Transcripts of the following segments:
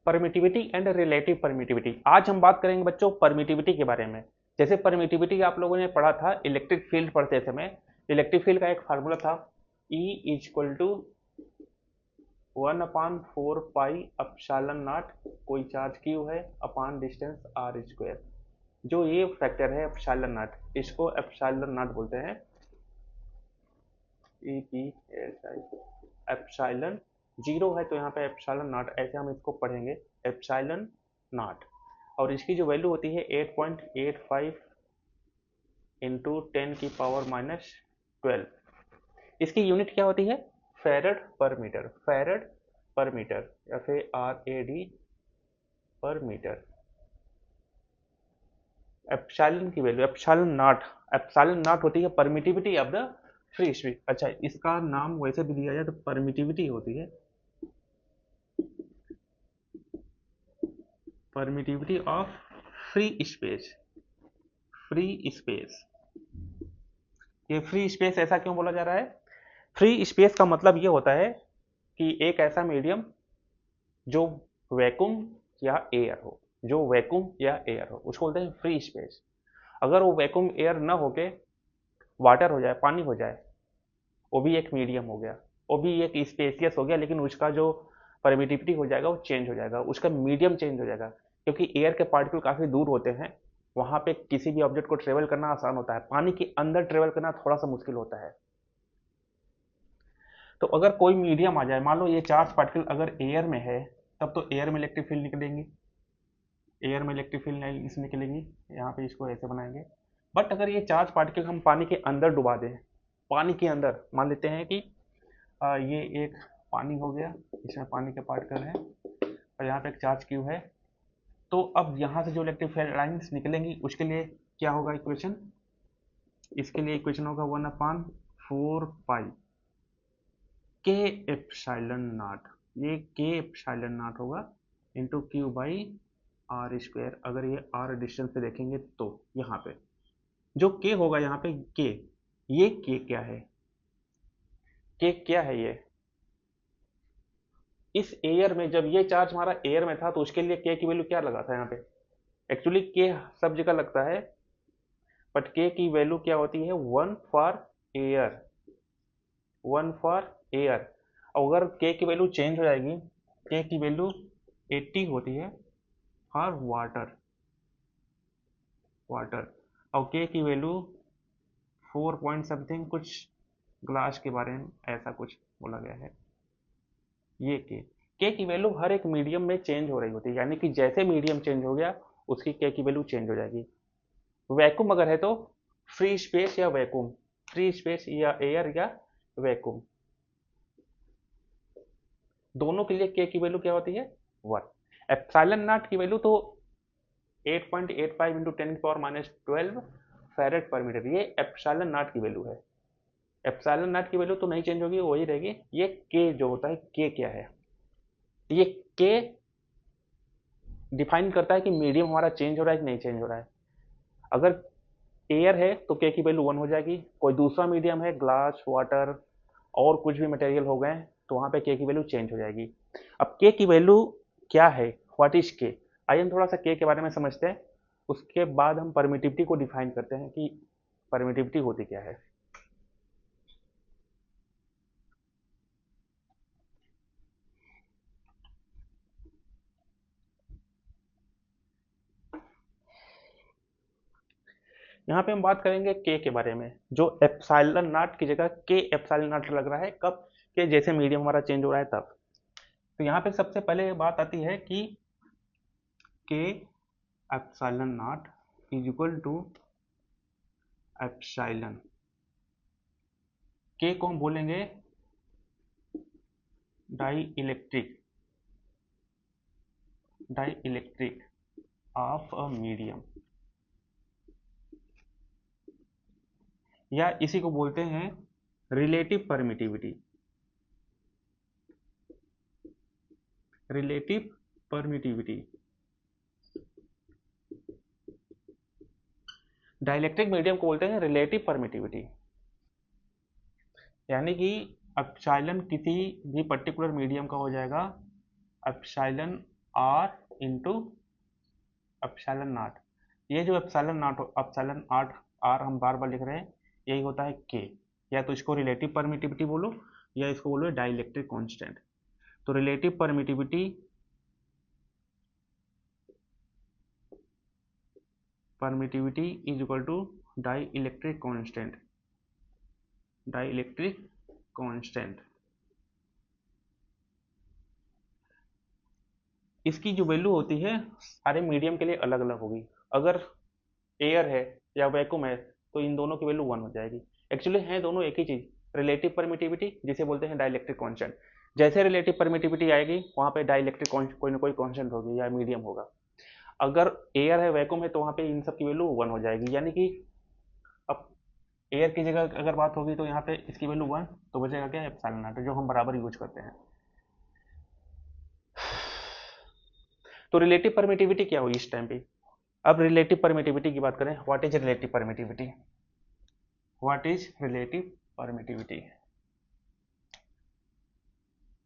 Permittivity and relative permittivity. आज हम बात करेंगे बच्चों परमिटिविटी के बारे में। जैसे परमिटिविटी आप लोगों ने पढ़ा था इलेक्ट्रिक फील्ड पढ़ते समय, इलेक्ट्रिक फील्ड का एक फार्मूला था E equal to 1/4 pi epsilon nought, कोई चार्ज क्यू है, अपॉन डिस्टेंस r स्क्वायर। जो ये फैक्टर है एप्सिलॉन नॉट, इसको एप्सिलॉन नॉट बोलते हैं, एप्सिलॉन। जीरो है तो यहाँ पे एप्सिलॉन नॉट, ऐसे हम इसको पढ़ेंगे एप्सिलॉन नॉट। और इसकी जो वैल्यू होती है 8.85 इंटू 10⁻⁻12। इसकी यूनिट क्या होती है? फैरड पर मीटर, फैरड पर मीटर या फिर RAD पर मीटर। एप्सिलॉन की वैल्यू एप्सिलॉन नॉट होती है permittivity of the free space. अच्छा, इसका नाम वैसे भी दिया जाए तो परमिटिविटी होती है permittivity of free space. Free space, ये फ्री स्पेस ऐसा क्यों बोला जा रहा है? फ्री स्पेस का मतलब ये होता है कि एक ऐसा मीडियम जो वैक्यूम या एयर हो, जो वैक्यूम या एयर हो उसको बोलते हैं फ्री स्पेस। अगर वो वैक्यूम एयर ना होके वाटर हो जाए, पानी हो जाए, वो भी एक मीडियम हो गया, वो भी एक स्पेसियस हो गया, लेकिन उसका जो परमिटिविटी हो जाएगा वो चेंज हो जाएगा, उसका मीडियम चेंज हो जाएगा। क्योंकि एयर के पार्टिकल काफ़ी दूर होते हैं, वहाँ पे किसी भी ऑब्जेक्ट को ट्रेवल करना आसान होता है, पानी के अंदर ट्रेवल करना थोड़ा सा मुश्किल होता है। तो अगर कोई मीडियम आ जाए, मान लो ये चार्ज पार्टिकल अगर एयर में है, तब तो एयर में इलेक्ट्रिक फील्ड निकलेंगी, एयर में इलेक्ट्रिक फील्ड निकलेंगी, यहाँ पे इसको ऐसे बनाएंगे। बट अगर ये चार्ज पार्टिकल हम पानी के अंदर डुबा दें, पानी के अंदर मान लेते हैं कि ये एक पानी हो गया, इसमें पानी के पार्टिकल हैं और यहाँ पे एक चार्ज क्यू है, तो अब यहाँ से जो इलेक्ट्रिक फील्ड लाइन्स निकलेंगी उसके लिए क्या होगा इक्वेशन? इसके लिए इक्वेशन होगा 1/4 पाई के एप्सिलॉन नॉट, ये के एप्सिलॉन नॉट होगा into q by r square. अगर ये आर डिस्टेंस पे देखेंगे तो यहाँ पे जो के होगा, यहाँ पे के, ये के क्या है? के क्या है ये? इस एयर में जब ये चार्ज हमारा एयर में था तो उसके लिए के की वैल्यू क्या लगा था यहाँ पे? एक्चुअली के सब जगह लगता है, बट के की वैल्यू क्या होती है? 1 फॉर एयर, 1 फॉर एयर। अगर के की वैल्यू चेंज हो जाएगी, के की वैल्यू 80 होती है फॉर वाटर, वाटर, और के की वैल्यू 4 पॉइंट समथिंग कुछ ग्लास के बारे में ऐसा कुछ बोला गया है। ये के की वैल्यू हर एक मीडियम में चेंज हो रही होती है, यानी कि जैसे मीडियम चेंज हो गया उसकी के की वैल्यू चेंज हो जाएगी। वैक्यूम अगर है तो फ्री स्पेस या वैक्यूम, फ्री स्पेस या एयर या वैक्यूम, दोनों के लिए के की वैल्यू क्या होती है? 1। एप्सिलॉन नॉट की वैल्यू तो 8.85 इंटू 10⁻⁻12 फैरेड पर मीटर, ये एप्सिलॉन नॉट की वैल्यू है। एप्सिलॉन नॉट की वैल्यू तो नहीं चेंज होगी, वही रहेगी। ये के जो होता है, के क्या है? ये के डिफाइन करता है कि मीडियम हमारा चेंज हो रहा है कि नहीं चेंज हो रहा है। अगर एयर है तो के की वैल्यू 1 हो जाएगी, कोई दूसरा मीडियम है, ग्लास, वाटर और कुछ भी मटेरियल हो गए, तो वहाँ पे के की वैल्यू चेंज हो जाएगी। अब के की वैल्यू क्या है? व्हाट इज के? आइए हम थोड़ा सा के बारे में समझते हैं, उसके बाद हम परमिटिविटी को डिफाइन करते हैं कि परमिटिविटी होती क्या है। यहाँ पे हम बात करेंगे के बारे में, जो एप्सिलॉन नॉट की जगह के एप्सिलॉन नॉट लग रहा है, कब? के जैसे मीडियम हमारा चेंज हो रहा है तब। तो यहाँ पे सबसे पहले बात आती है कि K epsilon nought is equal to epsilon, K को हम बोलेंगे dielectric of a medium, या इसी को बोलते हैं relative permittivity, relative permittivity. Dielectric medium को बोलते हैं रिलेटिव परमिटिविटी, यानी कि एप्सिलॉन किसी भी पर्टिकुलर मीडियम का हो जाएगा epsilon r into epsilon nought. ये जो epsilon nought epsilon r r हम बार बार लिख रहे हैं, यही होता है के। या तो इसको रिलेटिव परमिटिविटी बोलो या इसको बोलो डाइलेक्ट्रिक कांस्टेंट। तो relative permittivity is equal to dielectric constant. इसकी जो वैल्यू होती है सारे मीडियम के लिए अलग अलग होगी। अगर एयर है या वैक्यूम है तो इन दोनों की वैल्यू 1 हो जाएगी। एक्चुअली है दोनों एक ही चीज, रिलेटिव परमिटिविटी जिसे बोलते हैं डाइलेक्ट्रिक कांस्टेंट। जैसे रिलेटिव परमिटिविटी आएगी वहां पे डाइलेक्ट्रिक कोई ना कोई कांस्टेंट होगी या मीडियम होगा। अगर एयर है वैक्यूम है तो वहां पे इन सब की वैल्यू 1 हो जाएगी। यानी कि अब एयर की जगह अगर बात होगी तो यहाँ पे इसकी वैल्यू 1, तो बचेगा क्या, एप्सिलॉन नॉट, जो हम बराबर यूज करते हैं। तो रिलेटिव परमिटिविटी क्या हुई इस टाइम पे। अब रिलेटिव परमिटिविटी की बात करें, what is relative permittivity. What is relative permittivity,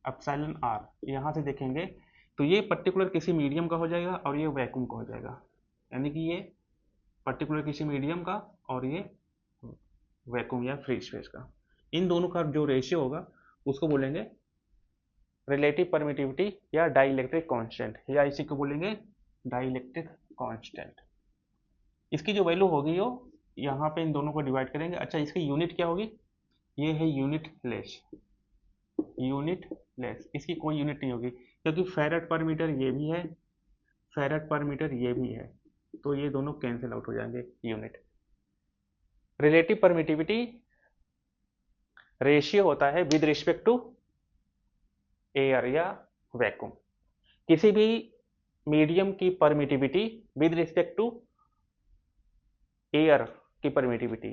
epsilon r यहाँ से देखेंगे तो ये पर्टिकुलर किसी मीडियम का हो जाएगा और ये वैक्यूम का हो जाएगा। यानी कि ये पर्टिकुलर किसी मीडियम का और ये वैक्यूम या फ्री स्पेस का, इन दोनों का जो रेशियो होगा उसको बोलेंगे रिलेटिव परमिटिविटी या डाइलेक्ट्रिक कांस्टेंट, या इसी को बोलेंगे डाइलेक्ट्रिक कांस्टेंट। इसकी जो वैल्यू होगी वो यहाँ पे इन दोनों को डिवाइड करेंगे। अच्छा, इसकी यूनिट क्या होगी, ये है यूनिट लेस। इसकी कोई यूनिट नहीं होगी क्योंकि फैरेड पर मीटर ये भी है, फैरेड पर मीटर ये भी है, तो ये दोनों कैंसिल आउट हो जाएंगे यूनिट। रिलेटिव परमिटिविटी रेशियो होता है विद रिस्पेक्ट टू एयर या वैक्यूम। किसी भी मीडियम की permittivity with respect to air की परमिटिविटी,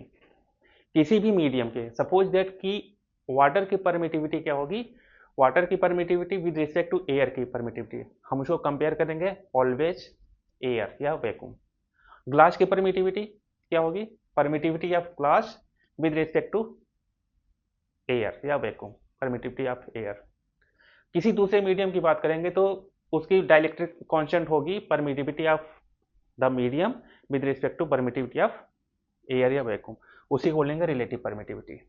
किसी भी मीडियम के, सपोज दैट कि वाटर की परमिटिविटी क्या होगी, वाटर की permittivity with respect to air की परमिटिविटी, हम उसको कंपेयर करेंगे ऑलवेज एयर या वैक्यूम। ग्लास की परमिटिविटी क्या होगी, permittivity of glass with respect to air या वैक्यूम, परमिटिविटी ऑफ एयर। किसी दूसरे मीडियम की बात करेंगे तो उसकी डाइलेक्ट्रिक कांस्टेंट होगी permittivity of the medium with respect to permittivity of air या वैक्यूम, उसी को बोलेंगे रिलेटिव परमिटिविटी।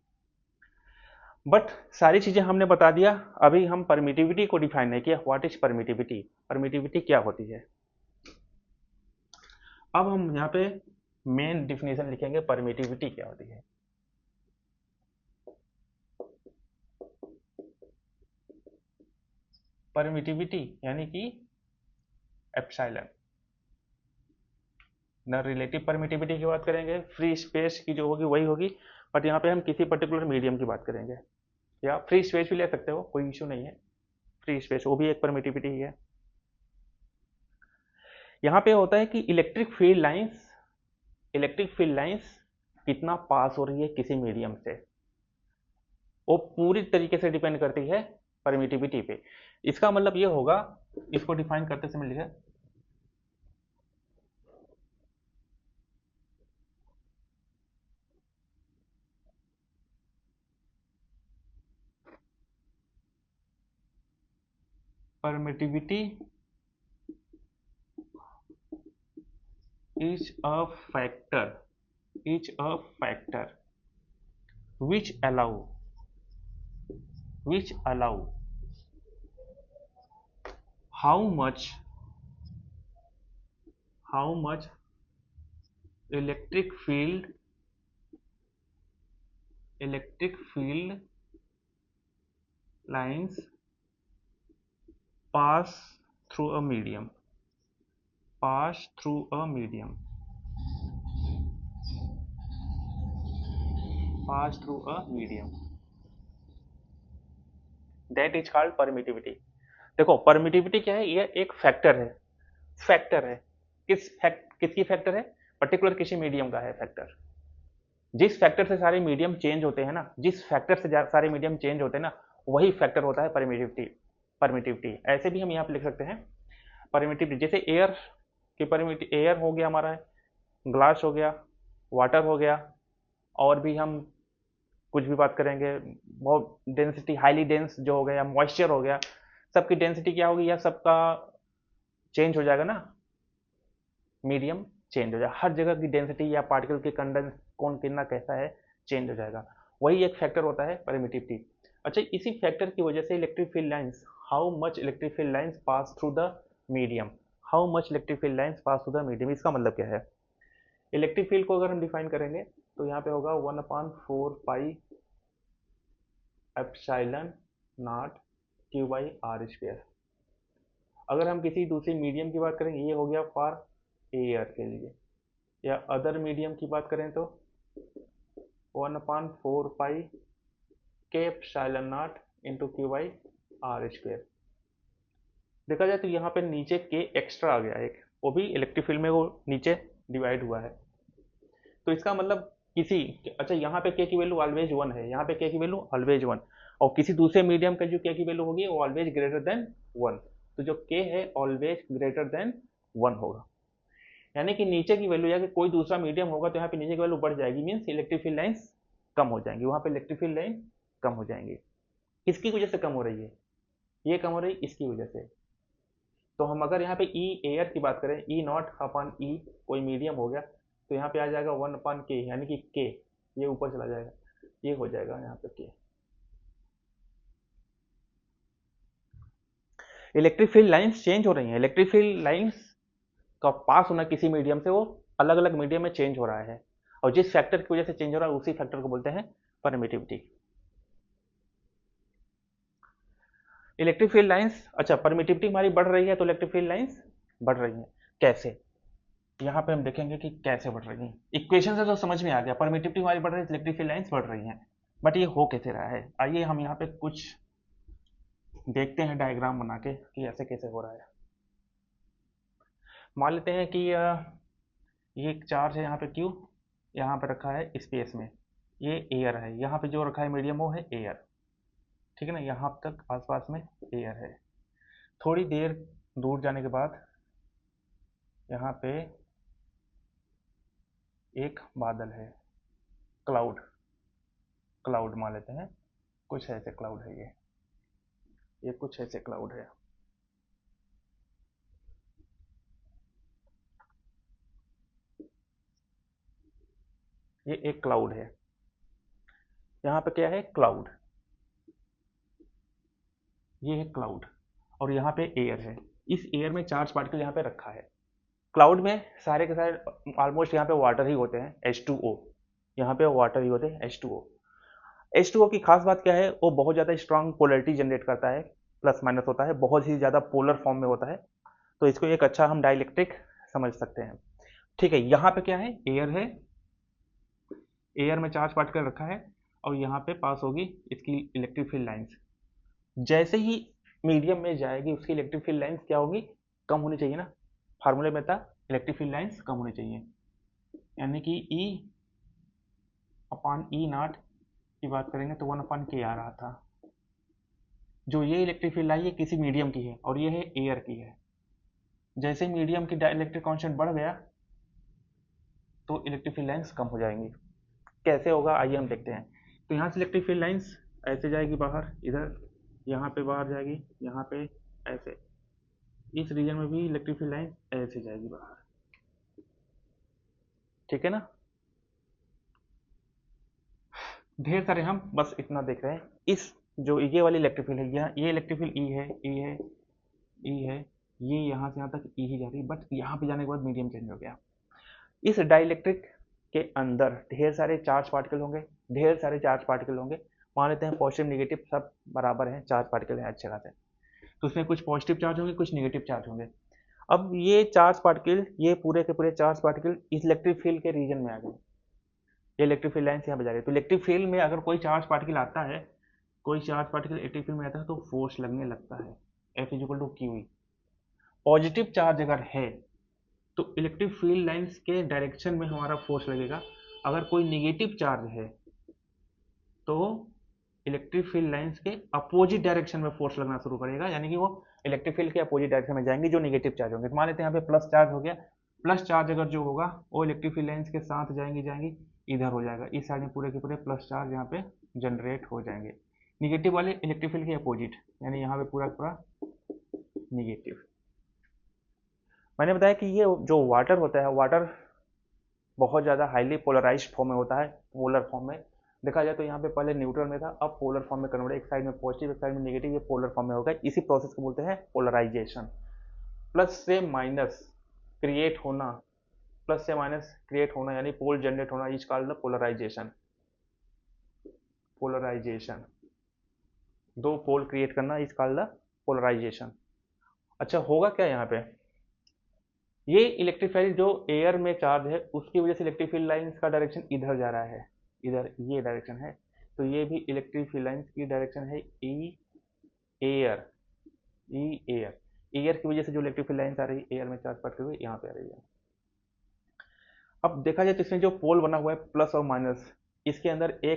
बट सारी चीजें हमने बता दिया, अभी हम परमिटिविटी को डिफाइन नहीं किया। व्हाट इज परमिटिविटी, परमिटिविटी क्या होती है। अब हम यहाँ पे मेन डिफिनेशन लिखेंगे, परमिटिविटी क्या होती है। परमिटिविटी यानी कि एप्सिलॉन। न रिलेटिव परमिटिविटी की बात करेंगे, फ्री स्पेस की जो होगी वही होगी, बट यहाँ पे हम किसी पर्टिकुलर मीडियम की बात करेंगे, या फ्री स्पेस भी ले सकते हो, कोई इश्यू नहीं है। फ्री स्पेस वो भी एक परमिटिविटी ही है। यहाँ पे होता है कि इलेक्ट्रिक फील्ड लाइंस कितना पास हो रही है किसी मीडियम से, वो पूरी तरीके से डिपेंड करती है परमिटिविटी पे। इसका मतलब ये होगा, इसको डिफाइन करते समय लिखा, permittivity is a factor which allow how much electric field lines pass through a medium that is called permittivity। देखो परमिटिविटी क्या है, ये एक फैक्टर है। किसकी फैक्टर है, पर्टिकुलर किसी मीडियम का है फैक्टर। जिस फैक्टर से सारे मीडियम चेंज होते हैं ना, वही फैक्टर होता है परमिटिविटी। ऐसे भी हम यहाँ पे लिख सकते हैं परमिटिविटी, जैसे एयर हो गया हमारा, ग्लास हो गया, वाटर हो गया, और भी हम कुछ भी बात करेंगे, बहुत डेंसिटी हाईली डेंस जो हो गया, मॉइस्चर हो गया, सबकी डेंसिटी क्या होगी या सबका चेंज हो जाएगा ना, मीडियम चेंज हो जाएगा, हर जगह की डेंसिटी या पार्टिकल की कंडेंस कौन कितना कैसा है चेंज हो जाएगा। वही एक फैक्टर होता है परमिटिविटी। अच्छा, इसी फैक्टर की वजह से electric field lines, how much electric field lines pass through the medium, how much electric field lines pass through the medium, इसका मतलब क्या है? इलेक्ट्रिक फील्ड को अगर हम डिफाइन करेंगे तो यहाँ पे होगा 1/4 pi epsilon nought q by r square. अगर हम किसी दूसरी मीडियम की बात करेंगे, ये हो गया फॉर एयर के लिए, या अदर मीडियम की बात करें तो 1/4 pi K epsilon nought into q by r square. देखा जाए तो यहाँ पे नीचे के एक्स्ट्रा आ गया एक, वो भी इलेक्ट्रिक फील्ड में वो नीचे डिवाइड हुआ है। तो इसका मतलब किसी, अच्छा यहाँ पे के की वैल्यू ऑलवेज 1 है, यहाँ पे के की वैल्यू ऑलवेज 1, और किसी दूसरे मीडियम का जो के की वैल्यू होगी वो ऑलवेज ग्रेटर देन 1, तो जो के है ऑलवेज ग्रेटर देन 1 होगा। यानी कि नीचे की वैल्यू, या कि कोई दूसरा मीडियम होगा तो यहाँ पे नीचे की वैल्यू बढ़ जाएगी, मीन्स इलेक्ट्रिक फील्ड लाइंस कम हो जाएंगी, वहाँ पे इलेक्ट्रिक फील्ड लाइन कम हो जाएंगी। किसकी वजह से कम हो रही है? ये कम हो रही है इसकी वजह से। तो हम अगर यहाँ पे ई एयर की बात करें, ई नॉट अपन ई कोई मीडियम हो गया, तो यहाँ पे आ जाएगा 1/k, यानी कि के ये ऊपर चला जाएगा, ये हो जाएगा यहाँ पे के। इलेक्ट्रिक फील्ड लाइंस चेंज हो रही हैं, इलेक्ट्रिक फील्ड लाइंस का पास होना किसी मीडियम से वो अलग अलग मीडियम में चेंज हो रहा है, और जिस फैक्टर की वजह से चेंज हो रहा है उसी फैक्टर को बोलते हैं परमिटिविटी। इलेक्ट्रिक फील्ड लाइंस, अच्छा परमिटिविटी हमारी बढ़ रही है तो इलेक्ट्रिक फील्ड लाइंस बढ़ रही हैं, कैसे? यहाँ पे हम देखेंगे कि कैसे बढ़ रही हैं। इक्वेशन से तो समझ में आ गया, परमिटिविटी हमारी बढ़ रही है, इलेक्ट्रिक फील्ड लाइंस बढ़ रही हैं, बट ये हो कैसे रहा है? आइए हम यहाँ पे कुछ देखते हैं डायग्राम बना के कि ऐसे कैसे हो रहा है। मान लेते हैं कि ये एक चार्ज है यहाँ पे क्यू, यहाँ पे रखा है स्पेस में, ये एयर है, यहाँ पे जो रखा है मीडियम वो है एयर, ठीक है ना, यहाँ तक आसपास में एयर है। थोड़ी देर दूर जाने के बाद यहाँ पे एक बादल है, क्लाउड, क्लाउड मान लेते हैं, कुछ ऐसे क्लाउड है ये कुछ ऐसे क्लाउड है। ये एक क्लाउड है, यहाँ पे क्या है? क्लाउड, ये है क्लाउड, और यहाँ पे एयर है। इस एयर में चार्ज पार्टिकल यहाँ पे रखा है। क्लाउड में सारे के सारे ऑलमोस्ट यहाँ पे वाटर ही होते हैं, H2O, यहाँ पे वाटर ही होते हैं, H2O। H2O की खास बात क्या है? वो बहुत ज़्यादा स्ट्रांग पोलरिटी जनरेट करता है, प्लस माइनस होता है, बहुत ही ज़्यादा पोलर फॉर्म में होता है, तो इसको एक अच्छा हम डाइलेक्ट्रिक समझ सकते हैं। ठीक है, यहाँ पे क्या है? एयर है, एयर में चार्ज पार्टिकल रखा है, और यहाँ पे पास होगी इसकी इलेक्ट्रिक फील्ड लाइंस। जैसे ही मीडियम में जाएगी उसकी इलेक्ट्रिक फील्ड लाइंस क्या होगी? कम होनी चाहिए ना, फार्मूले में था इलेक्ट्रिक फील्ड लाइंस कम होनी चाहिए, यानी कि E/E0 की बात करेंगे तो 1/k आ रहा था। जो ये इलेक्ट्रिक फील्ड आई है किसी मीडियम की है, और ये है एयर की है। जैसे मीडियम की इलेक्ट्रिक कांस्टेंट बढ़ गया तो इलेक्ट्रिक फील्ड लाइंस कम हो जाएंगी। कैसे होगा आइए हम देखते हैं। तो यहाँ से इलेक्ट्रिक फील्ड लाइंस ऐसे जाएगी बाहर, इधर यहाँ पे बाहर जाएगी, यहाँ पे ऐसे, इस रीजन में भी इलेक्ट्रिक फील्ड लाइन ऐसे जाएगी बाहर, ठीक है ना। ढेर सारे हम बस इतना देख रहे हैं। इस जो ये वाली इलेक्ट्रिक फील्ड है, ये इलेक्ट्रिक फील्ड ई है, ई है, ई है, ये यहाँ से यहाँ तक ई ही जा रही है, बट यहाँ पे जाने के बाद मीडियम चेंज हो गया। इस डाइलेक्ट्रिक के अंदर ढेर सारे चार्ज पार्टिकल होंगे, ढेर सारे चार्ज पार्टिकल होंगे, मान लेते हैं पॉजिटिव निगेटिव सब बराबर हैं, चार्ज पार्टिकल हैं अच्छे खासे, तो उसमें कुछ पॉजिटिव चार्ज होंगे, कुछ निगेटिव चार्ज होंगे। अब ये चार्ज पार्टिकल, ये पूरे के पूरे चार्ज पार्टिकल इस इलेक्ट्रिक फील्ड के रीजन में आ गए, ये इलेक्ट्रिक फील्ड लाइन यहाँ पे जा रही है। तो इलेक्ट्रिक फील्ड में अगर कोई चार्ज पार्टिकल आता है, कोई चार्ज पार्टिकल इलेक्ट्रिक फील्ड में आता है तो फोर्स लगने लगता है, F=q। पॉजिटिव चार्ज अगर है तो इलेक्ट्रिक फील्ड लाइंस के डायरेक्शन में हमारा फोर्स लगेगा, अगर कोई निगेटिव चार्ज है तो इलेक्ट्रिक फील्ड लाइंस के अपोजिट डायरेक्शन में फोर्स लगना शुरू करेगा, यानी कि वो इलेक्ट्रिक फील्ड के अपोजिट डायरेक्शन में जाएंगे जो निगेटिव चार्ज होंगे। तो मान लेते हैं यहाँ पे प्लस चार्ज हो गया, प्लस चार्ज अगर जो होगा वो इलेक्ट्रिक फील्ड लाइंस के साथ जाएंगी इधर हो जाएगा, इस साइड में पूरे के पूरे प्लस चार्ज यहाँ पे जनरेट हो जाएंगे, निगेटिव वाले इलेक्ट्रिक फील्ड के अपोजिट, यानी यहाँ पे पूरा पूरा निगेटिव। मैंने बताया कि ये जो वाटर होता है, वाटर बहुत ज़्यादा हाईली पोलराइज्ड फॉर्म में होता है, पोलर फॉर्म में। देखा जाए तो यहाँ पे पहले न्यूट्रल में था, अब पोलर फॉर्म में कन्वर्ट, एक साइड में पॉजिटिव एक साइड में नेगेटिव, ये पोलर फॉर्म में होगा। इसी प्रोसेस को बोलते हैं पोलराइजेशन। प्लस से माइनस क्रिएट होना, प्लस से माइनस क्रिएट होना यानी पोल जनरेट होना, is called the polarisation. Polarisation, दो पोल क्रिएट करना, इज कॉल्ड द पोलराइजेशन। अच्छा, होगा क्या यहाँ पे, ये इलेक्ट्रिक फील्ड जो एयर में चार्ज है उसकी वजह से इलेक्ट्रिक फील्ड लाइंस का डायरेक्शन इधर जा रहा है, इधर ये डायरेक्शन है। तो ये भी इलेक्ट्रिक फील्ड लाइंस की डायरेक्शन है ई एयर, ई एयर। एयर की वजह से जो इलेक्ट्रिक फील्ड लाइंस आ रही है एयर में चार्ज पड़ते हुए यहाँ पे आ रही है। अब देखा जाए तो इसमें जो पोल बना हुआ है प्लस और माइनस, इसके अंदर एक